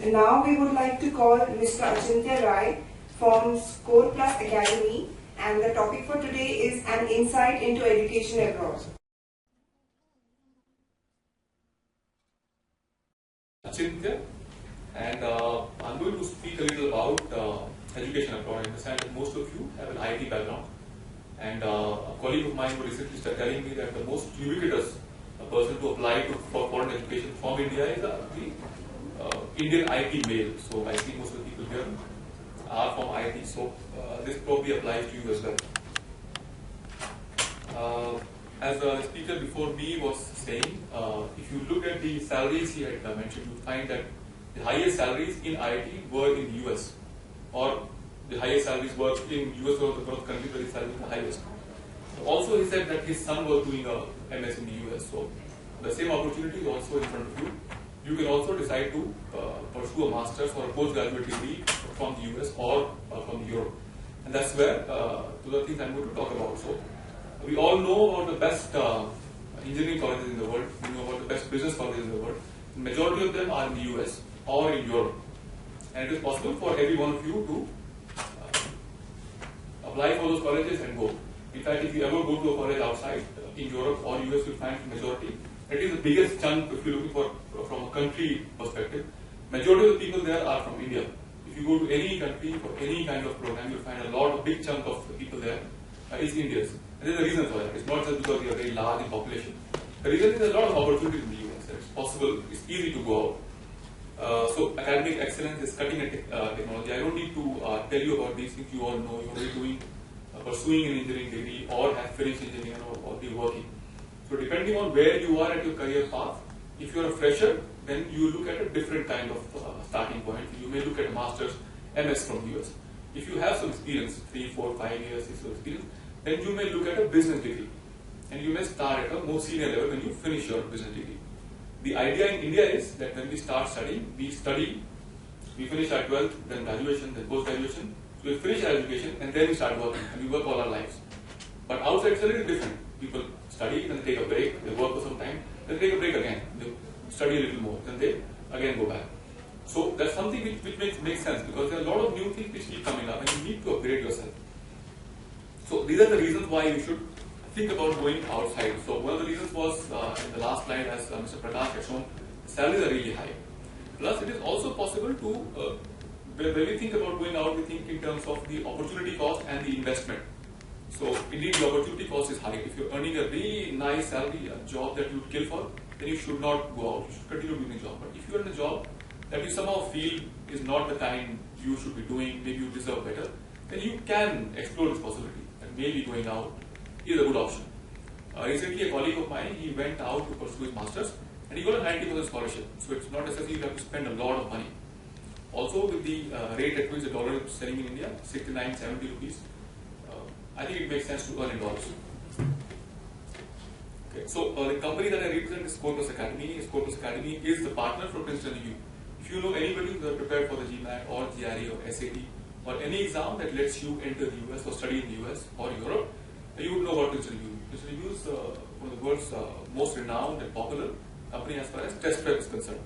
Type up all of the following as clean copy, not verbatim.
Now we would like to call Mr. Achintya Rai from Score Plus Academy, and the topic for today is an insight into education abroad. Achintya, and I'm going to speak a little about education abroad. I understand that most of you have an IT background, and a colleague of mine was recently telling me that the most ubiquitous person to apply for foreign education from India is the Indian IT male. So I think most of the people here are from IT, so this probably applies to you as well. As a speaker before me was saying, if you look at the salaries he had mentioned, you find that the highest salaries in IT were in the US, or the highest salaries were in US or the growth countries where the salaries were the highest. Also, he said that his son was doing a MS in the US, so the same opportunity is also in front of you. You can also decide to pursue a master's or a postgraduate degree from the US or from Europe, and that's where those are things I'm going to talk about. So, we all know about the best engineering colleges in the world. We know about the best business colleges in the world. The majority of them are in the US or in Europe, and it is possible for every one of you to apply for those colleges and go. In fact, if you ever go to a college outside in Europe or US, you'll find the majority. It is the biggest chunk if you're looking for from a country perspective. Majority of the people there are from India. If you go to any country for any kind of program, you'll find a big chunk of the people there is Indians. And there's a reason for that. It's not just because we are very large in population. The reason is there's a lot of opportunities in the US. It's possible, it's easy to go out. So academic excellence is cutting edge technology. I don't need to tell you about these things. You all know. You're already pursuing an engineering degree or have finished engineering or be working. So depending on where you are at your career path, if you're a fresher, then you look at a different kind of starting point. You may look at a master's MS from the US. If you have some experience, 3, 4, 5 years, 6 years experience, then you may look at a business degree. And you may start at a more senior level when you finish your business degree. The idea in India is that when we start studying, we finish our 12th, then graduation, then post-graduation. So we finish our education and then we start working, and we work all our lives. But outside it's a little different. People study, then they take a break, they work for some time, then take a break again, they study a little more, then they again go back. So that's something which makes sense, because there are a lot of new things which keep coming up and you need to upgrade yourself. So these are the reasons why you should think about going outside. So one of the reasons was in the last slide, as Mr. Prakash had shown, salaries are really high. Plus it is also possible to, when we think about going out, we think in terms of the opportunity cost and the investment. So indeed the opportunity cost is high. If you're earning a really nice salary, a job that you would kill for, then you should not go out. You should continue doing the job. But if you're in a job that you somehow feel is not the kind you should be doing, maybe you deserve better, then you can explore this possibility. And maybe going out is a good option. Recently, a colleague of mine, he went out to pursue his master's and he got a 90% scholarship. So it's not necessarily you have to spend a lot of money. Also, with the rate at which the dollar is selling in India, 69, 70 rupees, I think it makes sense to earn in dollars. Okay, so the company that I represent is Score Plus Academy. Score Plus Academy is the partner for Princeton Review. If you know anybody who is prepared for the GMAT or GRE or SAT or any exam that lets you enter the US or study in the US or Europe, you would know about Princeton Review. Princeton Review is one of the world's most renowned and popular company as far as test prep is concerned.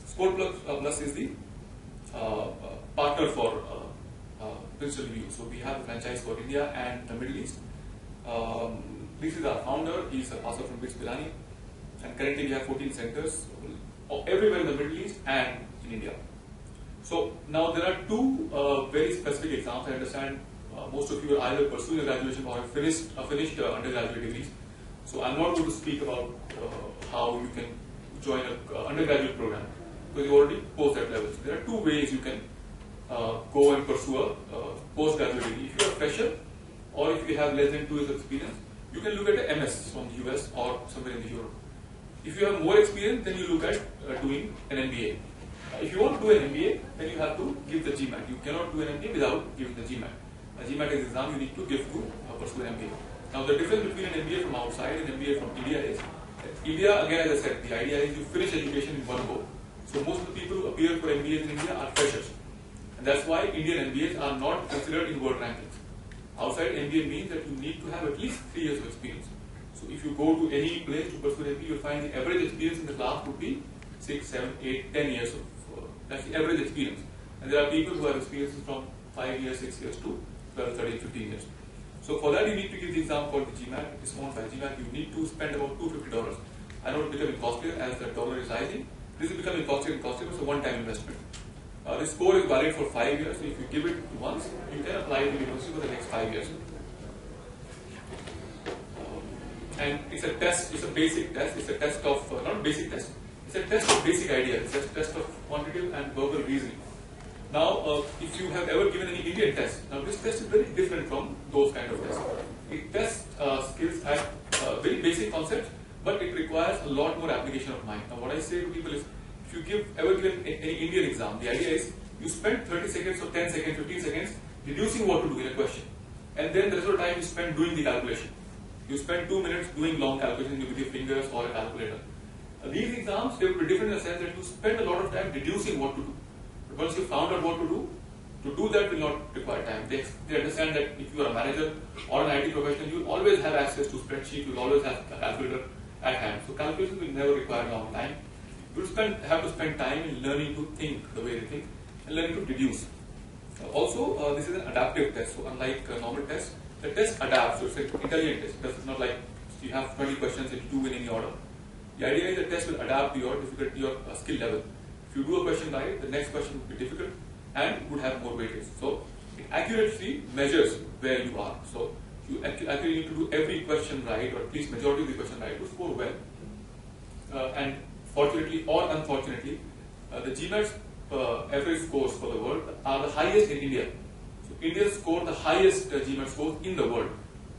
Score Plus is the partner for Princeton Review. So we have a franchise for India and the Middle East. This is our founder. He is a passer from BITS Pilani, and currently we have 14 centers everywhere in the Middle East and in India. So now there are two very specific exams. I understand most of you are either pursuing a graduation or have finished undergraduate degrees. So I'm not going to speak about how you can join an undergraduate program, because you already post that level. So there are two ways you can go and pursue a postgraduate degree. If you are a fresher or if you have less than 2 years of experience, you can look at an MS from the US or somewhere in Europe. If you have more experience, then you look at doing an MBA. If you want to do an MBA, then you have to give the GMAT. You cannot do an MBA without giving the GMAT. A GMAT is the exam you need to give to pursue an MBA. Now the difference between an MBA from outside and MBA from India is, India, again as I said, the idea is you finish education in one go. So most of the people who appear for MBAs in India are freshers. And that's why Indian MBAs are not considered in world rankings. Outside MBA means that you need to have at least 3 years of experience. So if you go to any place to pursue MBA, you'll find the average experience in the class would be 6, 7, 8, 10 years of That's the average experience. And there are people who have experiences from 5 years, 6 years to 12, 13, 15 years. So for that you need to give the exam called the GMAT. It's owned by GMAT. You need to spend about $250. I know it's becoming costlier as the dollar is rising. This is becoming costlier and costlier. It's a one-time investment. This score is valid for 5 years. So if you give it once, you can apply to university for the next 5 years. And it's a test. It's a basic test. It's a test of not a basic test. It's a test of basic ideas. It's a test of quantitative and verbal reasoning. Now, if you have ever given any Indian test, now this test is very different from those kind of tests. It tests skills at very basic concepts, but it requires a lot more application of mind. Now, what I say to people is, if you ever given any Indian exam, the idea is you spend 30 seconds or 10 seconds, 15 seconds deducing what to do in a question, and then the rest of the time you spend doing the calculation. You spend 2 minutes doing long calculations with your fingers or a calculator. These exams, they will be different in the sense that you spend a lot of time deducing what to do. But once you found out what to do that will not require time. They understand that if you are a manager or an IT professional, you will always have access to spreadsheet, you will always have a calculator at hand. So calculations will never require a long time. You will have to spend time in learning to think the way they think and learning to deduce. Also, this is an adaptive test. So unlike normal tests, the test adapts. So it's an intelligent test. It's not like you have 20 questions and you do in any order. The idea is the test will adapt to your difficulty or skill level. If you do a question right, the next question would be difficult and would have more weightage. So it accurately measures where you are. So you actually need to do every question right, or at least majority of the question right to score well. And fortunately or unfortunately, the GMAT average scores for the world are the highest in India. So India scored the highest GMAT scores in the world.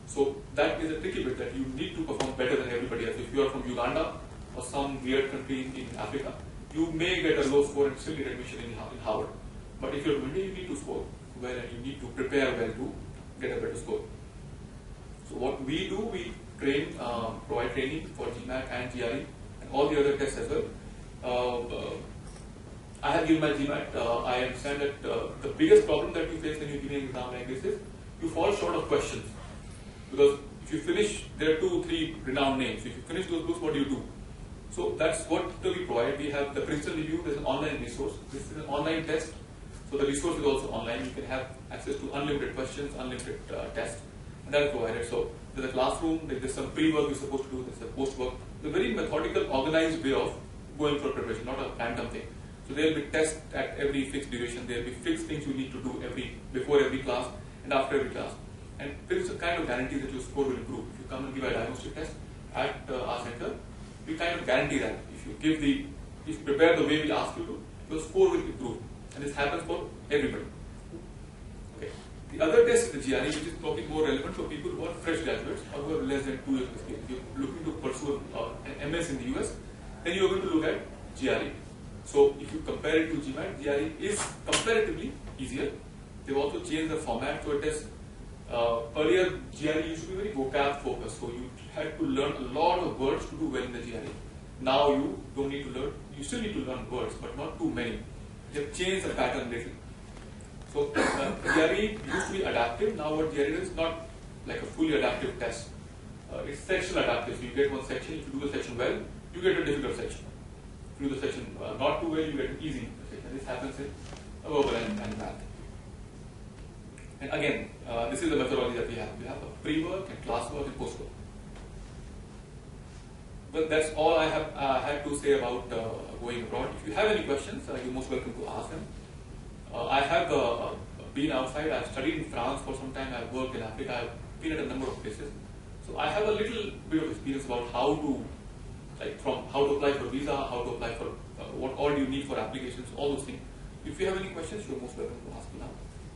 So that is a tricky bit, that you need to perform better than everybody else. If you are from Uganda or some weird country in Africa, you may get a low score and still get admission in Harvard. But if you're from India, you need to score well and you need to prepare well to get a better score. So what we do, we provide training for GMAT and GRE and all the other tests as well. I have given my GMAT. I understand that the biggest problem that you face when you give an exam like this is you fall short of questions. Because if you finish, there are 2, 3 renowned names. If you finish those books, what do you do? So that's what we provide. We have the Princeton Review. There's an online resource. This is an online test. So the resource is also online. You can have access to unlimited questions, unlimited tests, and that's provided. So there's a classroom. There's some pre-work you're supposed to do. There's a post-work. It's a very methodical, organized way of going for preparation, not a random thing. So there will be tests at every fixed duration. There will be fixed things you need to do before every class and after every class. And there is a kind of guarantee that your score will improve. If you come and give a diagnostic test at our center, we kind of guarantee that if you prepare the way we ask you to, your score will improve. And this happens for everybody. Okay. The other test is the GRE, which is probably more relevant for people who are fresh graduates or who have less than 2 years of experience. If you're looking to pursue an MS in the US, then you're going to look at GRE. So if you compare it to GMAT, GRE is comparatively easier. They've also changed the format. So it is earlier GRE used to be very vocab focused. So you had to learn a lot of words to do well in the GRE. Now you don't need to learn. You still need to learn words, but not too many. They've changed the pattern a little. So GRE used to be adaptive. Now what GRE is not like a fully adaptive test. It's sectional adaptive. So you get one section. If you do the section well, you get a difficult section. If you do the section not too well, you get an easy section. This happens in verbal and math. And again, this is the methodology that we have. We have a pre-work and class-work and post-work. But that's all I have had to say about going abroad. If you have any questions, you're most welcome to ask them. I have been outside. I've studied in France for some time. I've worked in Africa. I've been at a number of places. So I have a little bit of experience about how to apply for visa, how to apply for what all you need for applications, all those things. If you have any questions, you're most welcome to ask me now.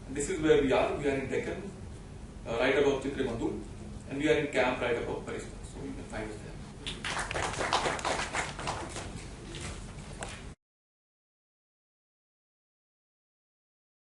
And this is where we are. We are in Deccan, right above Chitramandu, and we are in camp right above Paris. So you can find us there.